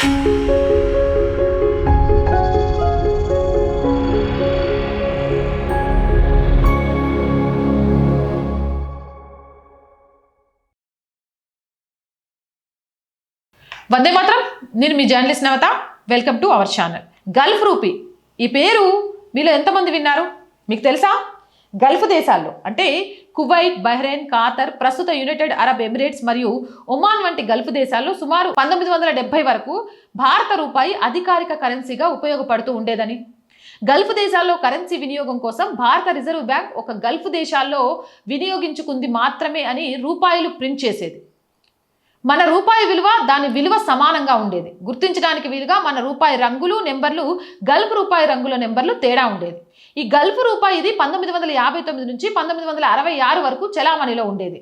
వందే మాత్రం. నేను మీ journalist Navata. Welcome to our channel. Gulf rupee ఈ పేరు మీలో ఎంతమంది విన్నారు? మీకు తెలుసా? గల్ఫ్ దేశాల్లో అంటే కువైట్, బహ్రెయిన్, ఖాతర్, ప్రస్తుత యునైటెడ్ అరబ్ ఎమిరేట్స్ మరియు ఒమాన్ వంటి గల్ఫ్ దేశాల్లో సుమారు 1970 వరకు భారత రూపాయి అధికారిక కరెన్సీగా ఉపయోగపడుతూ ఉండేదని, గల్ఫ్ దేశాల్లో కరెన్సీ వినియోగం కోసం భారత రిజర్వ్ బ్యాంక్ ఒక గల్ఫ్ దేశాల్లో వినియోగించుకుంది మాత్రమే అని రూపాయలు ప్రింట్ చేసేది. మన రూపాయి విలువ దాని విలువ సమానంగా ఉండేది. గుర్తించడానికి వీలుగా మన రూపాయి రంగులు, నెంబర్లు గల్ఫ్ రూపాయి రంగుల నెంబర్లు తేడా ఉండేది. ఈ గల్ఫ్ రూపాయి ఇది 1959 నుంచి 1966 వరకు చలామణిలో ఉండేది.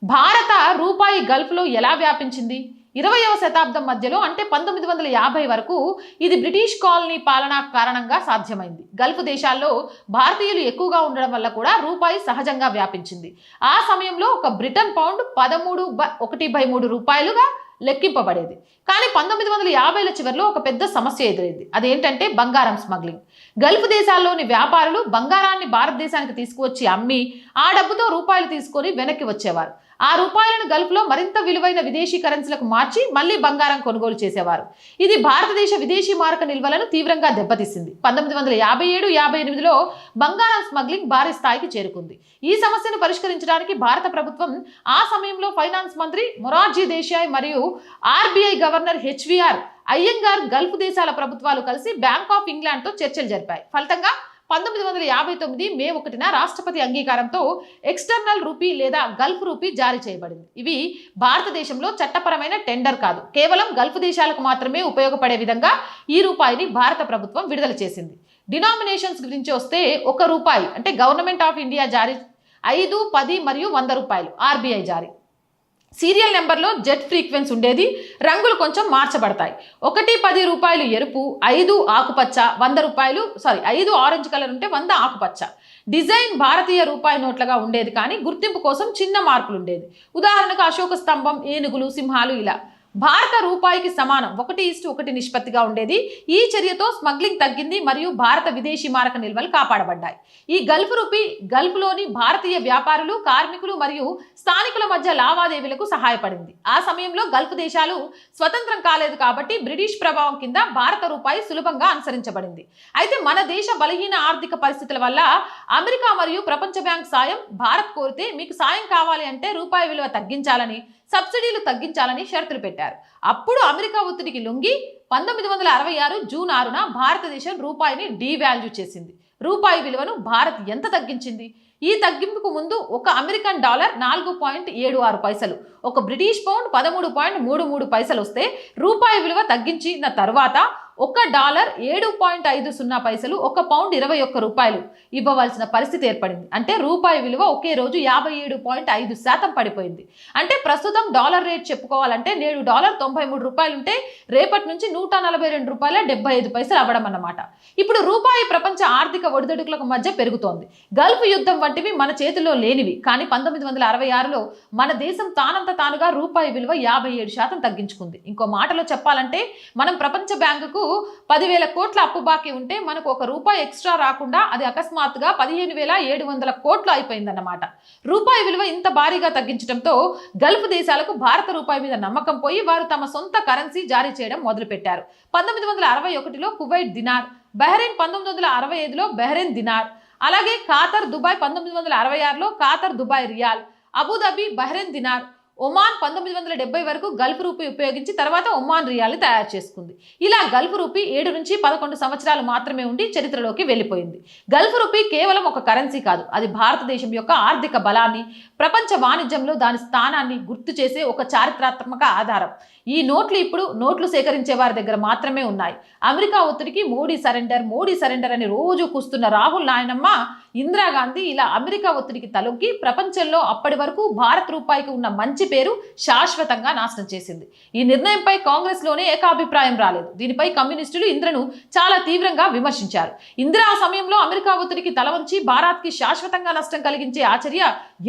భారత రూపాయి గల్ఫ్లో ఎలా వ్యాపించింది? 20వ శతాబ్దం మధ్యలో అంటే 1950 వరకు ఇది బ్రిటిష్ కాలనీ పాలన కారణంగా సాధ్యమైంది. గల్ఫ్ దేశాల్లో భారతీయులు ఎక్కువగా ఉండడం వల్ల కూడా రూపాయి సహజంగా వ్యాపించింది. ఆ సమయంలో ఒక బ్రిటన్ పౌండ్ 13/1/3 రూపాయలుగా లెక్కింపబడేది. కానీ 1950ల చివరిలో ఒక పెద్ద సమస్య ఎదురైంది. అదేంటంటే బంగారం స్మగ్లింగ్. గల్ఫ్ దేశాల్లోని వ్యాపారులు బంగారాన్ని భారతదేశానికి తీసుకువచ్చి అమ్మి ఆ డబ్బుతో రూపాయలు తీసుకొని వెనక్కి వచ్చేవారు. ఆ రూపాయలను గల్ఫ్లో మరింత విలువైన విదేశీ కరెన్సీలకు మార్చి మళ్ళీ బంగారం కొనుగోలు చేసేవారు. ఇది భారతదేశ విదేశీ మారక నిల్వలను తీవ్రంగా దెబ్బతీసింది. 1957-58లో బంగారం స్మగ్లింగ్ భారీ స్థాయికి చేరుకుంది. ఈ సమస్యను పరిష్కరించడానికి భారత ప్రభుత్వం ఆ సమయంలో ఫైనాన్స్ మంత్రి మొరార్జీ దేశాయ్ మరియు RBI governor HVR Iyengar Gulf దేశాల ప్రభుత్వాలు కలిసి బ్యాంక్ ఆఫ్ ఇంగ్లాండ్తో చర్చలు జరిపాయి. ఫలితంగా 1959 మే 1న రాష్ట్రపతి అంగీకారంతో ఎక్స్టర్నల్ రూపీ లేదా గల్ఫ్ రూపీ జారీ చేయబడింది. ఇవి భారతదేశంలో చట్టపరమైన టెండర్ కాదు, కేవలం గల్ఫ్ దేశాలకు మాత్రమే ఉపయోగపడే విధంగా ఈ రూపాయిని భారత ప్రభుత్వం విడుదల చేసింది. డినామినేషన్స్ గురించి వస్తే 1 రూపాయి అంటే గవర్నమెంట్ ఆఫ్ ఇండియా జారీ, 5, 10 మరియు 100 రూపాయలు ఆర్బీఐ జారీ. సీరియల్ నెంబర్లో జెట్ ఫ్రీక్వెన్సీ ఉండేది. రంగులు కొంచెం మార్చబడతాయి. 1, 10 రూపాయలు ఎరుపు, 5 ఆకుపచ్చ, 100 రూపాయలు 5 ఆరెంజ్ కలర్ ఉంటే 100 ఆకుపచ్చ. డిజైన్ భారతీయ రూపాయి నోట్లుగా ఉండేది, కానీ గుర్తింపు కోసం చిన్న మార్పులు ఉండేది. ఉదాహరణకు అశోక స్తంభం, ఏనుగులు, సింహాలు ఇలా. భారత రూపాయికి సమానం 1:1 నిష్పత్తిగా ఉండేది. ఈ చర్యతో స్మగ్లింగ్ తగ్గింది మరియు భారత విదేశీ మారక నిల్వలు కాపాడబడ్డాయి. ఈ గల్ఫ్ రూపీ గల్ఫ్లోని భారతీయ వ్యాపారులు, కార్మికులు మరియు స్థానికుల మధ్య లావాదేవీలకు సహాయపడింది. ఆ సమయంలో గల్ఫ్ దేశాలు స్వతంత్రం కాలేదు కాబట్టి బ్రిటిష్ ప్రభావం కింద భారత రూపాయి సులభంగా అనుసరించబడింది. అయితే మన దేశ బలహీన ఆర్థిక పరిస్థితుల వల్ల అమెరికా మరియు ప్రపంచ బ్యాంక్ సాయం భారత్ కోరితే మీకు సాయం కావాలి అంటే రూపాయి విలువ తగ్గించాలని, సబ్సిడీలు తగ్గించాలని షరతులు పెట్టారు. అప్పుడు అమెరికా ఒత్తిడికి లొంగి 1966 జూన్ 6న భారతదేశం రూపాయిని డీవాల్యూ చేసింది. రూపాయి విలువను భారత్ ఎంత తగ్గించింది? ఈ తగ్గింపుకు ముందు ఒక అమెరికన్ డాలర్ 4.76 పైసలు, ఒక బ్రిటిష్ పౌండ్ 13.33 పైసలు వస్తే రూపాయి విలువ తగ్గించిన తర్వాత $1 7.50 పైసలు, ఒక పౌండ్ 21 రూపాయలు ఇవ్వవలసిన పరిస్థితి ఏర్పడింది. అంటే రూపాయి విలువ ఒకే రోజు 57.5% పడిపోయింది. అంటే ప్రస్తుతం డాలర్ రేట్ చెప్పుకోవాలంటే నేడు $93 ఉంటే రేపటి నుంచి $142.75 అవ్వడం అన్నమాట. ఇప్పుడు రూపాయి ప్రపంచ ఆర్థిక ఒడిదుడుకులకు మధ్య పెరుగుతోంది. గల్ఫ్ యుద్ధం వంటివి మన చేతిలో లేనివి. కానీ 1966లో మన దేశం తానంత తానుగా రూపాయి విలువ 57% తగ్గించుకుంది. ఇంకో మాటలో చెప్పాలంటే మనం ప్రపంచ బ్యాంకుకు 10,000 కోట్ల అప్పు బాకీ ఉంటే మనకు ₹1 ఎక్స్ట్రా రాకుండా అది అకస్మాత్తుగా 15,700 కోట్లు అయిపోయిందన్నమాట. రూపాయి విలువ ఇంత భారీగా తగ్గించడంతో గల్ఫ్ దేశాలకు భారత రూపాయి మీద నమ్మకం పోయి వారు తమ సొంత కరెన్సీ జారీ చేయడం మొదలుపెట్టారు. 1961లో కువైట్ దినార్, బహ్రెయిన్ 1965లో బహ్రెయిన్ దినార్, అలాగే ఖాతర్, దుబాయ్ 1966లో Qatar Dubai riyal, Abu Dhabi Bahrain dinar, Oman 1970 వరకు గల్ఫ్ రూపీ ఉపయోగించి తర్వాత ఒమాన్ రియాల్ని తయారు చేసుకుంది. ఇలా గల్ఫ్ రూపీ 7 నుంచి 11 సంవత్సరాలు మాత్రమే ఉండి చరిత్రలోకి వెళ్ళిపోయింది. గల్ఫ్ రూపీ కేవలం ఒక కరెన్సీ కాదు, అది భారతదేశం యొక్క ఆర్థిక బలాన్ని, ప్రపంచ వాణిజ్యంలో దాని స్థానాన్ని గుర్తు చేసే ఒక చారిత్రాత్మక ఆధారం. ఈ నోట్లు ఇప్పుడు నోట్లు సేకరించే వారి దగ్గర మాత్రమే ఉన్నాయి. అమెరికా ఒత్తిడికి మోడీ సరెండర్ అని రోజు కూస్తున్న రాహుల్ నాయనమ్మ, ఇందిరాగాంధీ ఇలా అమెరికా ఒత్తిడికి తలొగ్గి ప్రపంచంలో అప్పటి వరకు భారత్ రూపాయికి ఉన్న మంచి పేరు శాశ్వతంగా నాశనం చేసింది. ఈ నిర్ణయంపై కాంగ్రెస్లోనే ఏకాభిప్రాయం రాలేదు. దీనిపై కమ్యూనిస్టులు ఇందిరను చాలా తీవ్రంగా విమర్శించారు. ఇందిరా ఆ సమయంలో అమెరికా ఒత్తిడికి తల వంచి భారత్కి శాశ్వతంగా నష్టం కలిగించే ఆ చర్య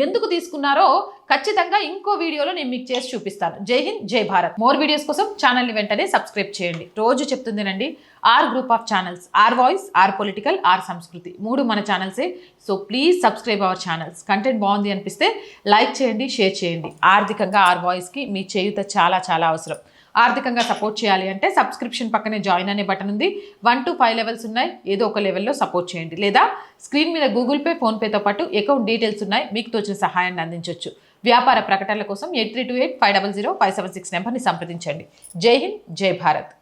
ఎందుకు తీసుకున్నారో ఖచ్చితంగా ఇంకో వీడియోలో నేను మీకు చేసి చూపిస్తాను. జై హింద్, జై భారత్. మోర్ వీడియోస్ కోసం ఛానల్ని వెంటనే సబ్స్క్రైబ్ చేయండి. రోజు చెప్తుందేనండి, R group of channels, R voice, R political, R Sanskriti, 3 మన ఛానల్సే. So please subscribe our channels. Content బాగుంది అనిపిస్తే లైక్ చేయండి, షేర్ చేయండి. ఆర్థికంగా ఆర్ వాయిస్కి మీ చేయూత చాలా చాలా అవసరం. ఆర్థికంగా సపోర్ట్ చేయాలి అంటే సబ్స్క్రిప్షన్ పక్కనే జాయిన్ అనే బటన్ ఉంది. 1 to 5 లెవెల్స్ ఉన్నాయి. ఏదో ఒక లెవెల్లో సపోర్ట్ చేయండి. లేదా స్క్రీన్ మీద గూగుల్ పే, ఫోన్పేతో పాటు అకౌంట్ డీటెయిల్స్ ఉన్నాయి. మీకు తోచిన సహాయాన్ని అందించవచ్చు. వ్యాపార ప్రకటనల కోసం 8328 500 576 నెంబర్ని సంప్రదించండి. జై హింద్, జై భారత్.